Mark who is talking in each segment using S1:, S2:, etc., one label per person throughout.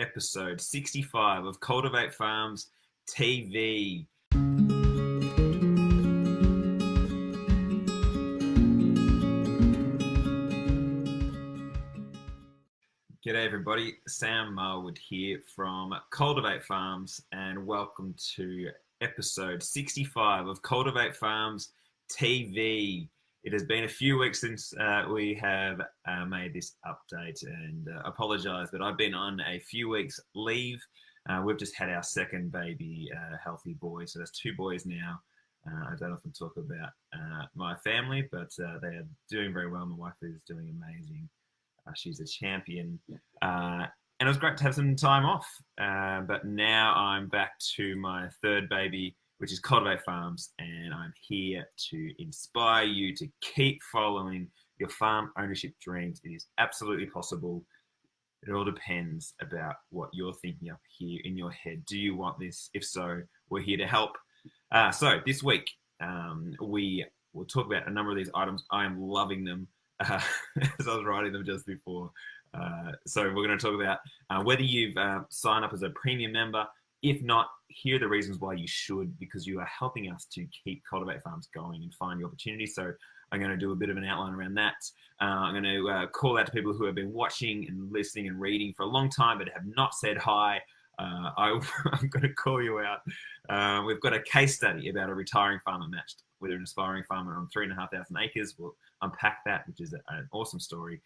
S1: episode 65 of Cultivate Farms TV. G'day everybody, Sam Marwood here from Cultivate Farms, and welcome to episode 65 of Cultivate Farms TV. It has been a few weeks since we have made this update, and apologise, but I've been on a few weeks leave. We've just had our second baby, healthy boy, so there's two boys now. I don't often talk about my family, but they are doing very well. My wife is doing amazing. She's a champion. And it was great to have some time off. But now I'm back to my third baby, which is Cultivate Farms. And I'm here to inspire you to keep following your farm ownership dreams. It is absolutely possible. It all depends about what you're thinking up here in your head. Do you want this? If so, we're here to help. So this week, we will talk about a number of these items. I am loving them. As I was writing them just before. So we're going to talk about whether you've signed up as a premium member. If not, here are the reasons why you should, because you are helping us to keep Cultivate Farms going and find the opportunities. So I'm going to do a bit of an outline around that. I'm going to call out to people who have been watching and listening and reading for a long time but have not said hi. I'm going to call you out. We've got a case study about a retiring farmer matched with an aspiring farmer on 3,500 acres. We'll unpack that, which is an awesome story.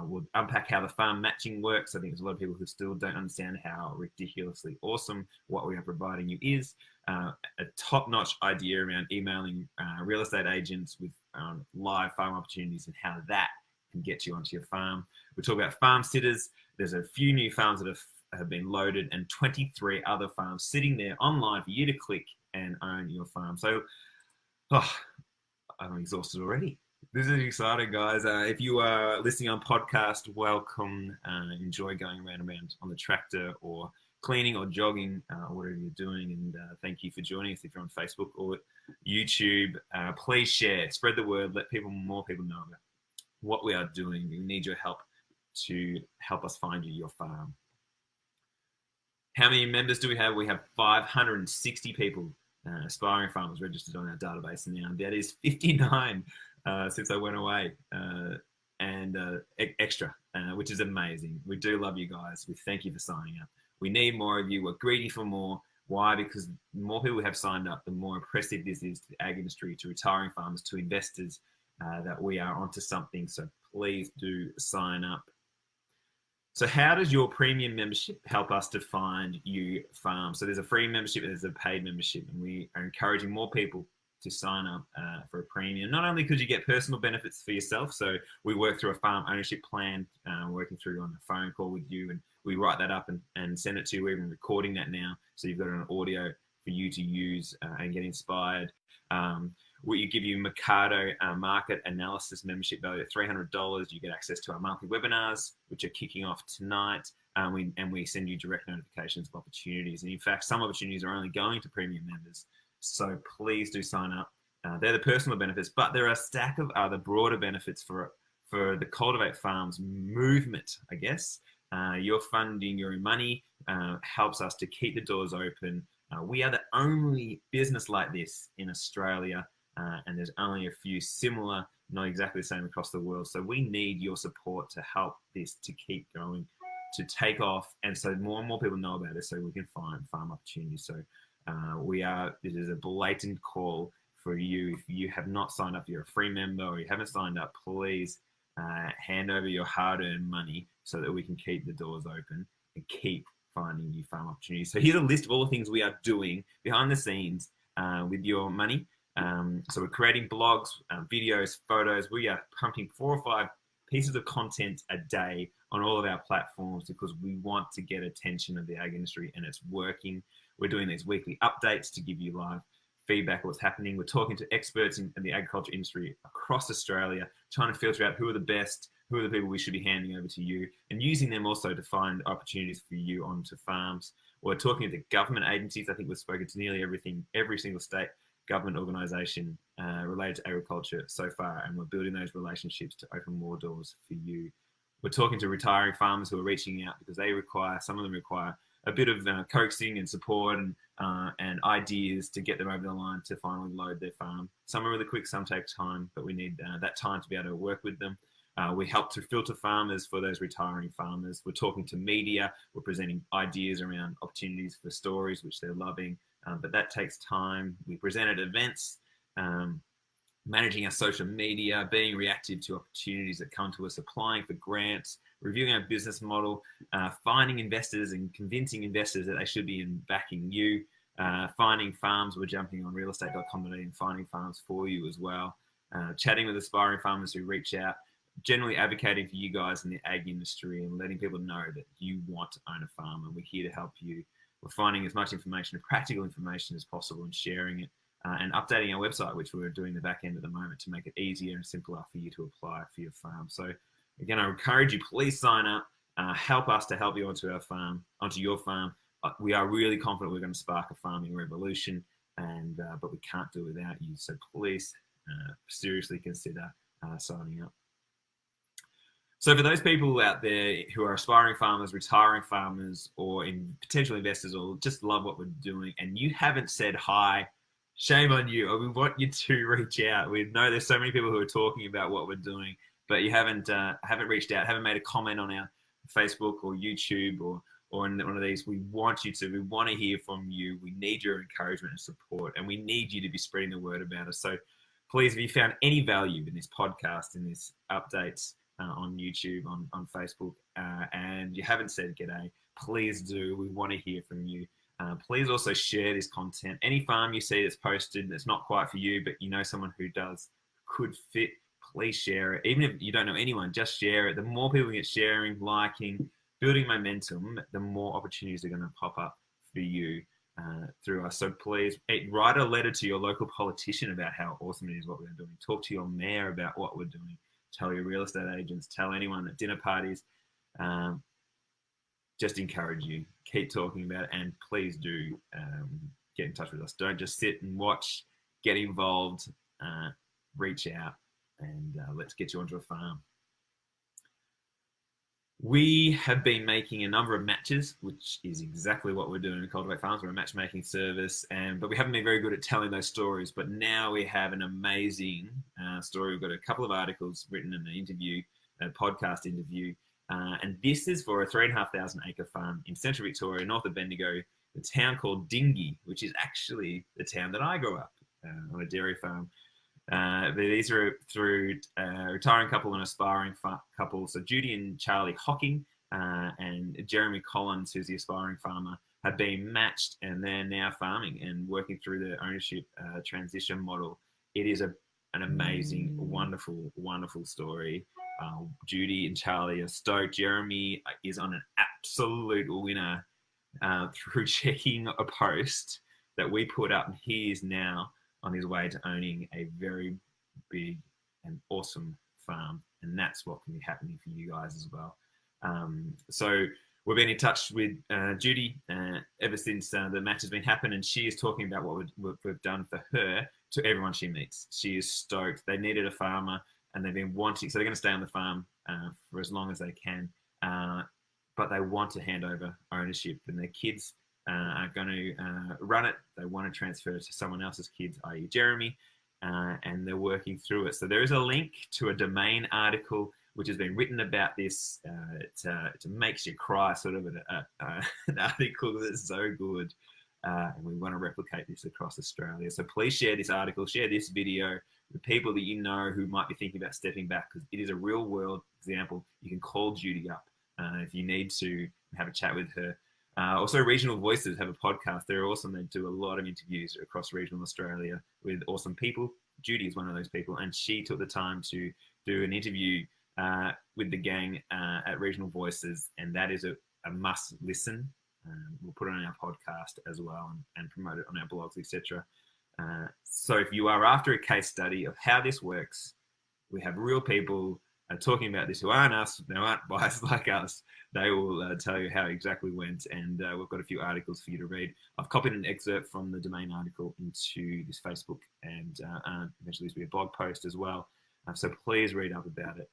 S1: We'll unpack how the farm matching works. I think there's a lot of people who still don't understand how ridiculously awesome what we are providing you is. A top-notch idea around emailing real estate agents with live farm opportunities and how that can get you onto your farm. We'll talk about farm sitters. There's a few new farms that have been loaded and 23 other farms sitting there online for you to click and own your farm. So, I'm exhausted already. This is exciting, guys. If you are listening on podcast, welcome. Enjoy going around on the tractor or cleaning or jogging, whatever you're doing. And thank you for joining us. If you're on Facebook or YouTube, please share, spread the word, let more people know about what we are doing. We need your help to help us find you your farm. How many members do we have? We have 560 people, aspiring farmers registered on our database now. That is 59 since I went away, and extra, which is amazing. We do love you guys. We thank you for signing up. We need more of you. We're greedy for more. Why? Because the more people have signed up, the more impressive this is to the ag industry, to retiring farmers, to investors, that we are onto something. So please do sign up. So how does your premium membership help us to find you farms? So there's a free membership, there's a paid membership, and we are encouraging more people to sign up for a premium. Not only could you get personal benefits for yourself, so we work through a farm ownership plan, working through on a phone call with you, and we write that up and send it to you. We're even recording that now, so you've got an audio for you to use and get inspired. We give you Mercado market analysis membership value at $300. You get access to our monthly webinars, which are kicking off tonight. And we send you direct notifications of opportunities. And in fact, some opportunities are only going to premium members. So please do sign up. They're the personal benefits, but there are a stack of other broader benefits for the Cultivate Farms movement, I guess. You're funding your own money, helps us to keep the doors open. We are the only business like this in Australia. And there's only a few similar, not exactly the same across the world. So we need your support to help this to keep going, to take off. And so more and more people know about it, so we can find farm opportunities. So this is a blatant call for you. If you have not signed up, you're a free member, or you haven't signed up, please hand over your hard-earned money so that we can keep the doors open and keep finding new farm opportunities. So here's a list of all the things we are doing behind the scenes with your money. So we're creating blogs, videos, photos. We are pumping 4 or 5 pieces of content a day on all of our platforms because we want to get attention of the ag industry, and it's working. We're doing these weekly updates to give you live feedback of what's happening. We're talking to experts in the agriculture industry across Australia, trying to filter out who are the best, who are the people we should be handing over to you, and using them also to find opportunities for you onto farms. We're talking to government agencies. I think we've spoken to nearly every single state government organisation related to agriculture so far, and we're building those relationships to open more doors for you we're talking to retiring farmers who are reaching out because some of them require a bit of coaxing and support and ideas to get them over the line to finally load their farm. Some are really quick, some take time, but we need that time to be able to work with them. We help to filter farmers for those retiring farmers. We're talking to media. We're presenting ideas around opportunities for stories, which they're loving, but that takes time. We present at events, managing our social media, being reactive to opportunities that come to us, applying for grants, reviewing our business model, finding investors and convincing investors that they should be in backing you, finding farms. We're jumping on realestate.com.au and finding farms for you as well, chatting with aspiring farmers who reach out, generally advocating for you guys in the ag industry and letting people know that you want to own a farm and we're here to help you. We're finding as much information and practical information as possible and sharing it. And updating our website, which we're doing the back end at the moment to make it easier and simpler for you to apply for your farm. So again, I encourage you, please sign up, help us to help you onto your farm. We are really confident we're going to spark a farming revolution, but we can't do it without you. So please seriously consider signing up. So for those people out there who are aspiring farmers, retiring farmers, or potential investors, or just love what we're doing, and you haven't said hi, shame on you. We want you to reach out. We know there's so many people who are talking about what we're doing, but you haven't reached out, haven't made a comment on our Facebook or YouTube or in one of these. We want you to. We want to hear from you. We need your encouragement and support, and we need you to be spreading the word about us. So please, if you found any value in this podcast, in this updates on YouTube, on Facebook, and you haven't said g'day, please do. We want to hear from you. Please also share this content. Any farm you see that's posted that's not quite for you, but you know someone who could fit, please share it. Even if you don't know anyone, just share it. The more people get sharing, liking, building momentum, the more opportunities are going to pop up for you through us. So please write a letter to your local politician about how awesome it is what we're doing. Talk to your mayor about what we're doing. Tell your real estate agents. Tell anyone at dinner parties. Just encourage you. Keep talking about it, and please do get in touch with us. Don't just sit and watch. Get involved. Reach out, and let's get you onto a farm. We have been making a number of matches, which is exactly what we're doing at Cultivate Farms. We're a matchmaking service, but we haven't been very good at telling those stories. But now we have an amazing story. We've got a couple of articles written in the interview, a podcast interview. And this is for a 3,500 acre farm in central Victoria, north of Bendigo, a town called Dingy, which is actually the town that I grew up on a dairy farm. These are through a retiring couple and aspiring couple. So Judy and Charlie Hocking and Jeremy Collins, who's the aspiring farmer, have been matched, and they're now farming and working through the ownership transition model. It is an amazing, wonderful, wonderful story. Judy and Charlie are stoked. Jeremy is on an absolute winner through checking a post that we put up, and he is now on his way to owning a very big and awesome farm, and that's what can be happening for you guys as well. So we've been in touch with Judy ever since the match has been happening, and she is talking about what we've done for her to everyone she meets. She is stoked. They needed a farmer, and they've been wanting, so they're going to stay on the farm for as long as they can, but they want to hand over ownership, and their kids are going to run it. They want to transfer it to someone else's kids, i.e. Jeremy, and they're working through it. So there is a link to a Domain article which has been written about this. It makes you cry, sort of an article that's so good, and we want to replicate this across Australia. So please share this article, share this video with people that you know who might be thinking about stepping back, because it is a real world example. You can call Judy up if you need to have a chat with her. Also, Regional Voices have a podcast. They're awesome. They do a lot of interviews across regional Australia with awesome people. Judy is one of those people, and she took the time to do an interview with the gang at Regional Voices, and that is a must listen. We'll put it on our podcast as well and promote it on our blogs, etc. So if you are after a case study of how this works, we have real people talking about this who aren't us, they aren't biased like us. They will tell you how it exactly went, and we've got a few articles for you to read. I've copied an excerpt from the Domain article into this Facebook, and eventually this will be a blog post as well. So please read up about it.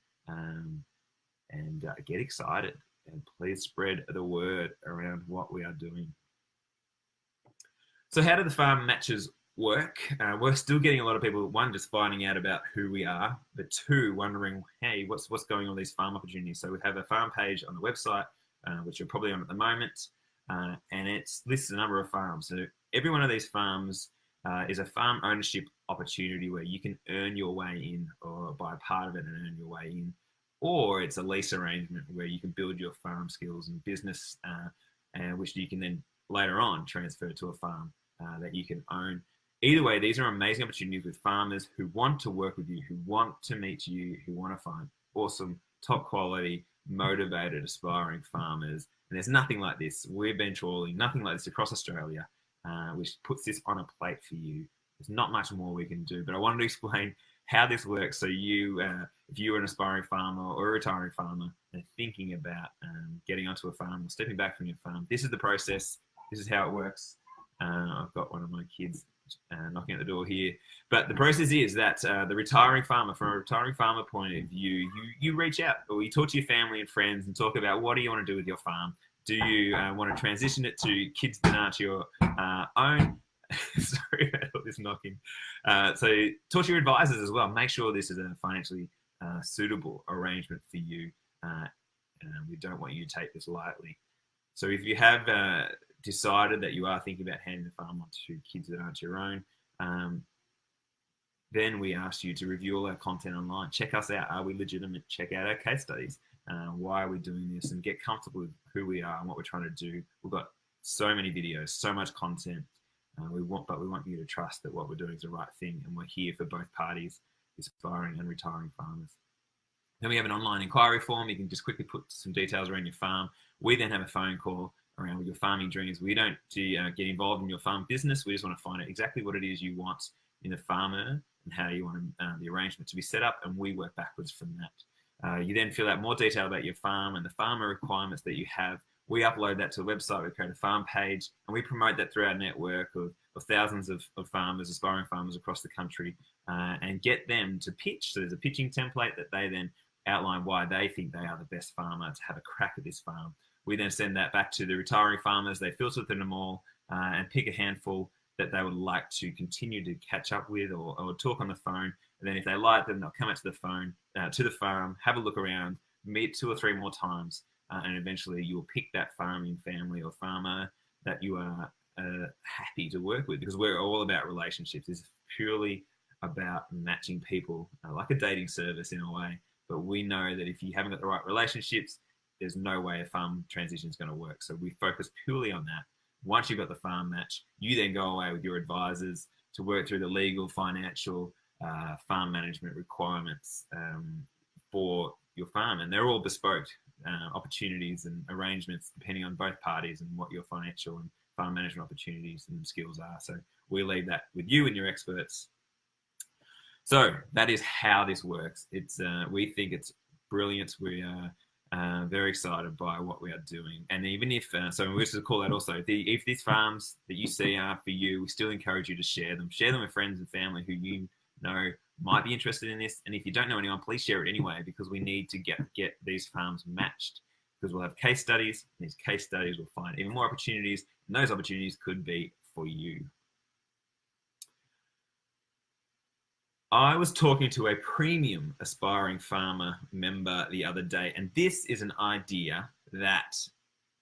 S1: and get excited. And please spread the word around what we are doing. So how do the farm matches work? We're still getting a lot of people, one, just finding out about who we are, but two, wondering, hey, what's going on with these farm opportunities? So we have a farm page on the website, which you're probably on at the moment, and it lists a number of farms. So every one of these farms is a farm ownership opportunity where you can earn your way in, or buy a part of it and earn your way in, or it's a lease arrangement where you can build your farm skills and business, which you can then later on transfer to a farm that you can own. Either way, these are amazing opportunities with farmers who want to work with you, who want to meet you, who want to find awesome, top quality, motivated, aspiring farmers. And there's nothing like this. We've been trawling, nothing like this across Australia, which puts this on a plate for you. There's not much more we can do, but I wanted to explain how this works. So you, if you're an aspiring farmer or a retiring farmer and thinking about getting onto a farm or stepping back from your farm, this is the process. This is how it works. I've got one of my kids knocking at the door here. But the process is that the retiring farmer, from a retiring farmer point of view, you reach out or you talk to your family and friends and talk about what do you want to do with your farm. Do you want to transition it to kids that aren't your own? Sorry about all this knocking. So talk to your advisors as well. Make sure this is a financially suitable arrangement for you. We don't want you to take this lightly. So if you have decided that you are thinking about handing the farm on to kids that aren't your own, then we ask you to review all our content online. Check us out. Are we legitimate? Check out our case studies. Why are we doing this? And get comfortable with who we are and what we're trying to do. We've got so many videos, so much content. We want you to trust that what we're doing is the right thing, and we're here for both parties, aspiring and retiring farmers. Then we have an online inquiry form. You can just quickly put some details around your farm. We then have a phone call around with your farming dreams. We don't get involved in your farm business. We just want to find out exactly what it is you want in a farmer and how you want the arrangement to be set up, and we work backwards from that. You then fill out more detail about your farm and the farmer requirements that you have. We upload that to the website. We create a farm page, and we promote that through our network of thousands of farmers, aspiring farmers across the country, and get them to pitch. So there's a pitching template that they then outline why they think they are the best farmer to have a crack at this farm. We then send that back to the retiring farmers. They filter through them all and pick a handful that they would like to continue to catch up with or talk on the phone. And then if they like them, they'll come out to the phone, to the farm, have a look around, meet 2 or 3 more times, and eventually you'll pick that farming family or farmer that you are happy to work with, because we're all about relationships. It's purely about matching people, like a dating service in a way. But we know that if you haven't got the right relationships, there's no way a farm transition is going to work. So we focus purely on that. Once you've got the farm match, you then go away with your advisors to work through the legal, financial, farm management requirements for your farm. And they're all bespoke opportunities and arrangements depending on both parties and what your financial and farm management opportunities and skills are. So we leave that with you and your experts. So that is how this works. It's we think it's brilliant. We are very excited by what we are doing. And even if, so we should call that also, if these farms that you see are for you, we still encourage you to share them. Share them with friends and family who you know might be interested in this. And if you don't know anyone, please share it anyway, because we need to get these farms matched, because we'll have case studies. And these case studies will find even more opportunities, and those opportunities could be for you. I was talking to a premium aspiring farmer member the other day, and this is an idea that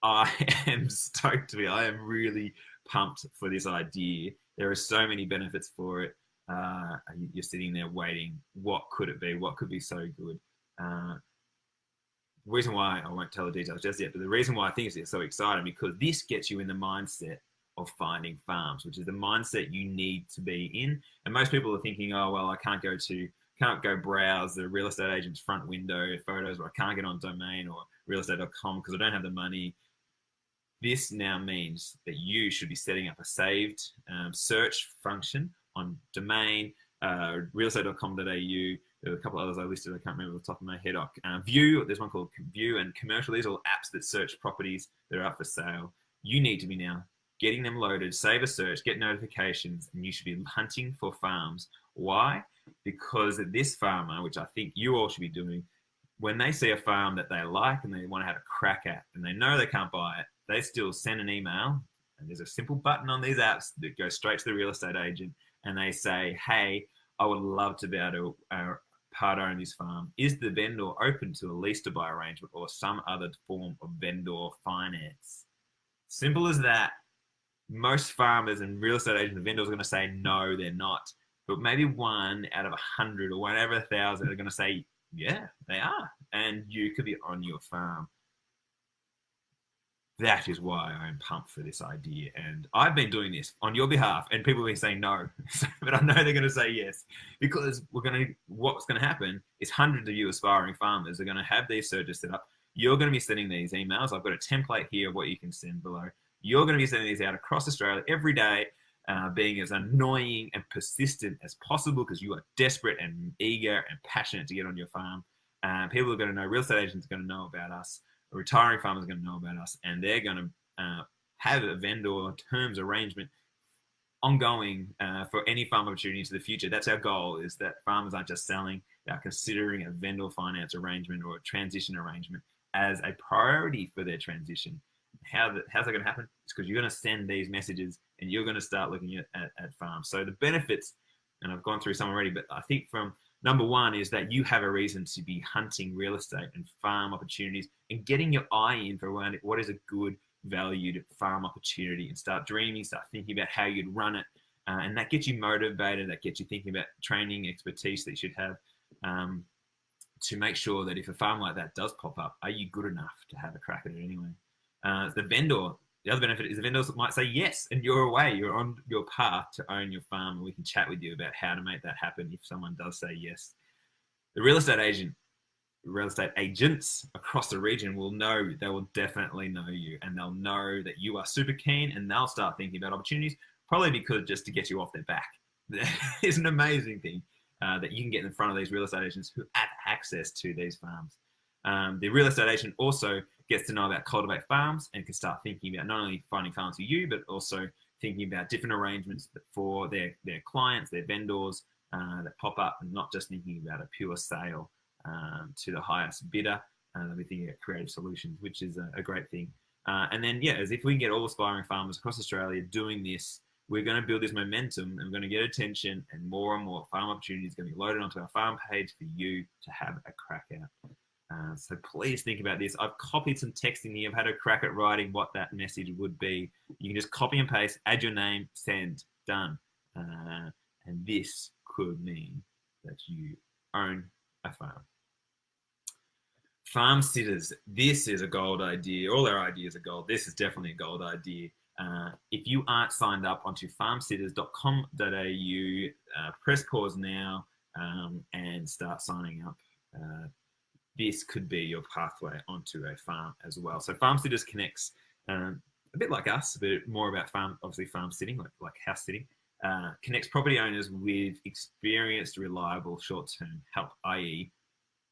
S1: I am stoked to be. I am really pumped for this idea. There are so many benefits for it. You're sitting there waiting. What could it be? What could be so good? The reason why, I won't tell the details just yet, but the reason why I think it's so exciting, because this gets you in the mindset of finding farms, which is the mindset you need to be in. And most people are thinking, oh, well, I can't go browse the real estate agent's front window photos, or I can't get on Domain or realestate.com because I don't have the money. This now means that you should be setting up a saved search function on Domain, realestate.com.au. There are a couple others I listed, I can't remember off the top of my head. View, there's one called View, and Commercial. These are all apps that search properties that are up for sale. You need to be now getting them loaded, save a search, get notifications, and you should be hunting for farms. Why? Because this farmer, which I think you all should be doing, when they see a farm that they like and they want to have a crack at and they know they can't buy it, they still send an email, and there's a simple button on these apps that goes straight to the real estate agent, and they say, hey, I would love to be able to part own this farm. Is the vendor open to a lease to buy arrangement or some other form of vendor finance? Simple as that. Most farmers and real estate agents and vendors are going to say no, they're not. But maybe 1 out of 100 or 1 out of 1,000 are going to say, yeah, they are. And you could be on your farm. That is why I'm pumped for this idea. And I've been doing this on your behalf, and people have been saying no. But I know they're going to say yes, because what's going to happen is hundreds of you aspiring farmers are going to have these searches set up. You're going to be sending these emails. I've got a template here of what you can send below. You're going to be sending these out across Australia every day, being as annoying and persistent as possible, because you are desperate and eager and passionate to get on your farm. People are going to know, real estate agents are going to know about us, a retiring farmers are going to know about us, and they're going to have a vendor terms arrangement ongoing for any farm opportunity into the future. That's our goal, is that farmers aren't just selling, they're considering a vendor finance arrangement or a transition arrangement as a priority for their transition. How's that going to happen? It's because you're going to send these messages and you're going to start looking at farms. So the benefits, and I've gone through some already, but I think from number one is that you have a reason to be hunting real estate and farm opportunities and getting your eye in for what is a good valued farm opportunity, and start dreaming, start thinking about how you'd run it. And that gets you motivated, that gets you thinking about training, expertise that you should have to make sure that if a farm like that does pop up, are you good enough to have a crack at it anyway? The other benefit is the vendors might say yes, and you're away, you're on your path to own your farm, and we can chat with you about how to make that happen if someone does say yes. The real estate agents across the region will know, they will definitely know you, and they'll know that you are super keen, and they'll start thinking about opportunities, probably because just to get you off their back. It's an amazing thing that you can get in front of these real estate agents who have access to these farms. The real estate agent also gets to know about Cultivate Farms and can start thinking about not only finding farms for you, but also thinking about different arrangements for their clients, their vendors that pop up, and not just thinking about a pure sale to the highest bidder. They'll be thinking about creative solutions, which is a great thing. And then, as if we can get all aspiring farmers across Australia doing this, we're going to build this momentum, and we're going to get attention, and more farm opportunities are going to be loaded onto our farm page for you to have a crack at. So please think about this. I've copied some text in here. I've had a crack at writing what that message would be. You can just copy and paste, add your name, send, done. And this could mean that you own a farm. Farm sitters. This is a gold idea. All our ideas are gold. This is definitely a gold idea. If you aren't signed up onto farmsitters.com.au, press pause now and start signing up. This could be your pathway onto a farm as well. So Farm Sitters connects a bit like us, but more about farm sitting, like house sitting. Connects property owners with experienced, reliable, short-term help, i.e.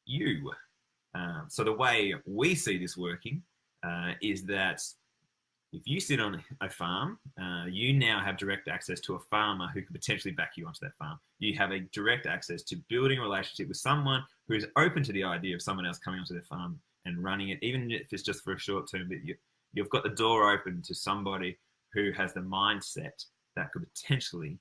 S1: you. So the way we see this working is that if you sit on a farm, you now have direct access to a farmer who could potentially back you onto that farm. You have a direct access to building a relationship with someone who is open to the idea of someone else coming onto their farm and running it, even if it's just for a short term. But you've got the door open to somebody who has the mindset that could potentially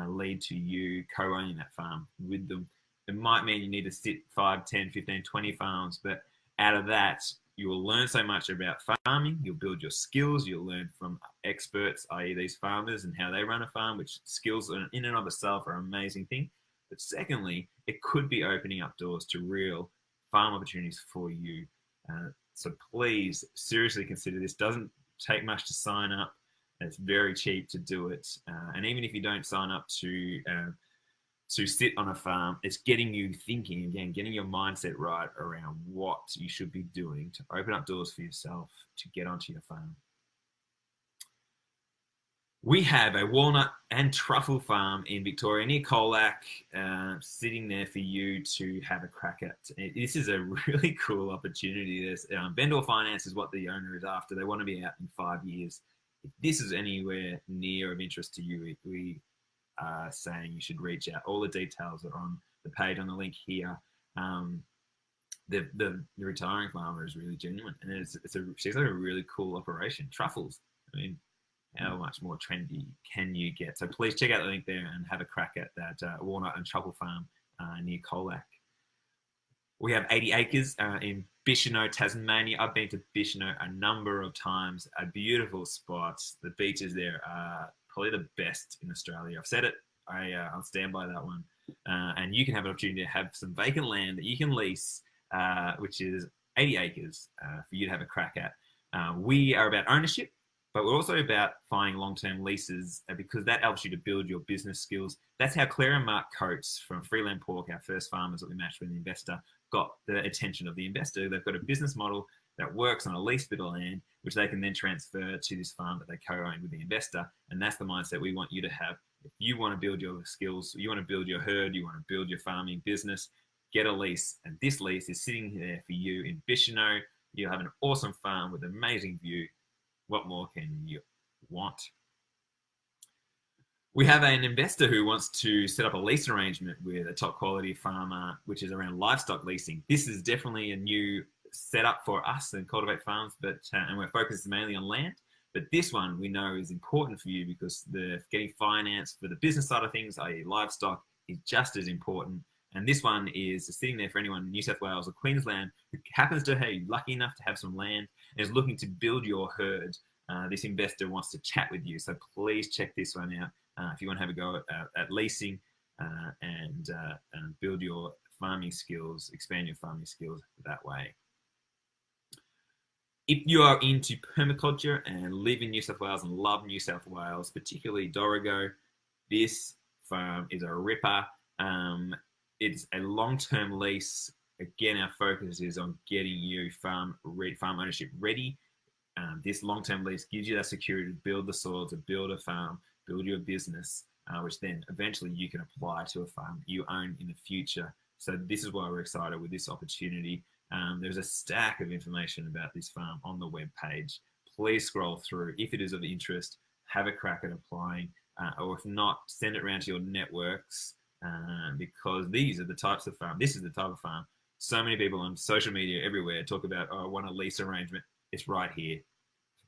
S1: lead to you co-owning that farm with them. It might mean you need to sit 5, 10, 15, 20 farms, but out of that, you will learn so much about farming. You'll build your skills. You'll learn from experts, i.e. these farmers, and how they run a farm, which skills in and of itself are an amazing thing. But secondly, it could be opening up doors to real farm opportunities for you. So please seriously consider this. Doesn't take much to sign up. It's very cheap to do it. And even if you don't sign up to sit on a farm, it's getting you thinking again, getting your mindset right around what you should be doing to open up doors for yourself to get onto your farm. We have a walnut and truffle farm in Victoria near Colac, sitting there for you to have a crack at. This is a really cool opportunity. Vendor finance is what the owner is after. They want to be out in 5 years. If this is anywhere near of interest to you, we saying you should reach out. All the details are on the page, on the link here. the retiring farmer is really genuine, and she's got a really cool operation. Truffles. I mean, how much more trendy can you get? So please check out the link there and have a crack at that walnut and truffle farm near Colac. We have 80 acres in Bicheno, Tasmania. I've been to Bicheno a number of times. A beautiful spot. The beaches there are probably the best in Australia. I've said it. I'll stand by that one. And you can have an opportunity to have some vacant land that you can lease, which is 80 acres for you to have a crack at. We are about ownership, but we're also about finding long-term leases because that helps you to build your business skills. That's how Claire and Mark Coates from Freeland Pork, our first farmers that we matched with the investor, got the attention of the investor. They've got a business model that works on a leased bit of land, which they can then transfer to this farm that they co-own with the investor. And that's the mindset we want you to have. If you want to build your skills, you want to build your herd, you want to build your farming business, get a lease. And this lease is sitting there for you in Bicheno. You'll have an awesome farm with an amazing view. What more can you want? We have an investor who wants to set up a lease arrangement with a top quality farmer, which is around livestock leasing. This is definitely a new setup for us in Cultivate Farms, and we're focused mainly on land. But this one we know is important for you because the getting finance for the business side of things, i.e. livestock, is just as important. And this one is sitting there for anyone in New South Wales or Queensland who happens to be lucky enough to have some land and is looking to build your herd. This investor wants to chat with you. So please check this one out if you want to have a go at leasing and build your farming skills, expand your farming skills that way. If you are into permaculture and live in New South Wales and love New South Wales, particularly Dorrigo, this farm is a ripper. It's a long-term lease. Again, our focus is on getting you farm ownership ready. This long-term lease gives you that security to build the soil, to build a farm, build your business, which then eventually you can apply to a farm you own in the future. So this is why we're excited with this opportunity. There's a stack of information about this farm on the webpage. Please scroll through. If it is of interest, have a crack at applying, or if not, send it around to your networks because these are the types of farm. This is the type of farm. So many people on social media everywhere talk about, oh, I want a lease arrangement. It's right here.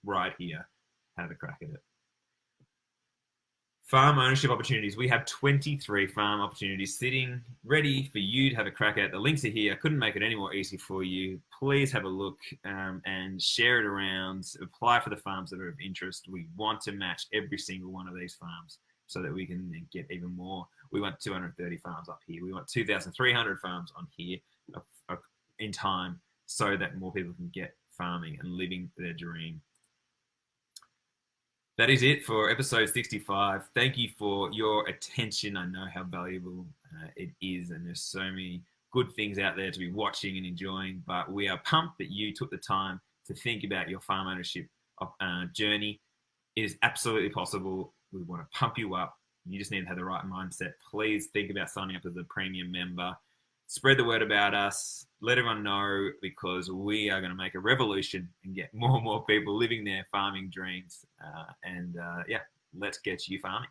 S1: Right here. Have a crack at it. Farm ownership opportunities. We have 23 farm opportunities sitting ready for you to have a crack at. The links are here. I couldn't make it any more easy for you. Please have a look and share it around. Apply for the farms that are of interest. We want to match every single one of these farms so that we can get even more. We want 230 farms up here. We want 2,300 farms on here in time so that more people can get farming and living their dream. That is it for episode 65. Thank you for your attention. I know how valuable it is, and there's so many good things out there to be watching and enjoying, but we are pumped that you took the time to think about your farm ownership journey. It is absolutely possible. We want to pump you up. You just need to have the right mindset. Please think about signing up as a premium member. Spread the word about us. Let everyone know because we are going to make a revolution and get more and more people living their farming dreams. Yeah, let's get you farming.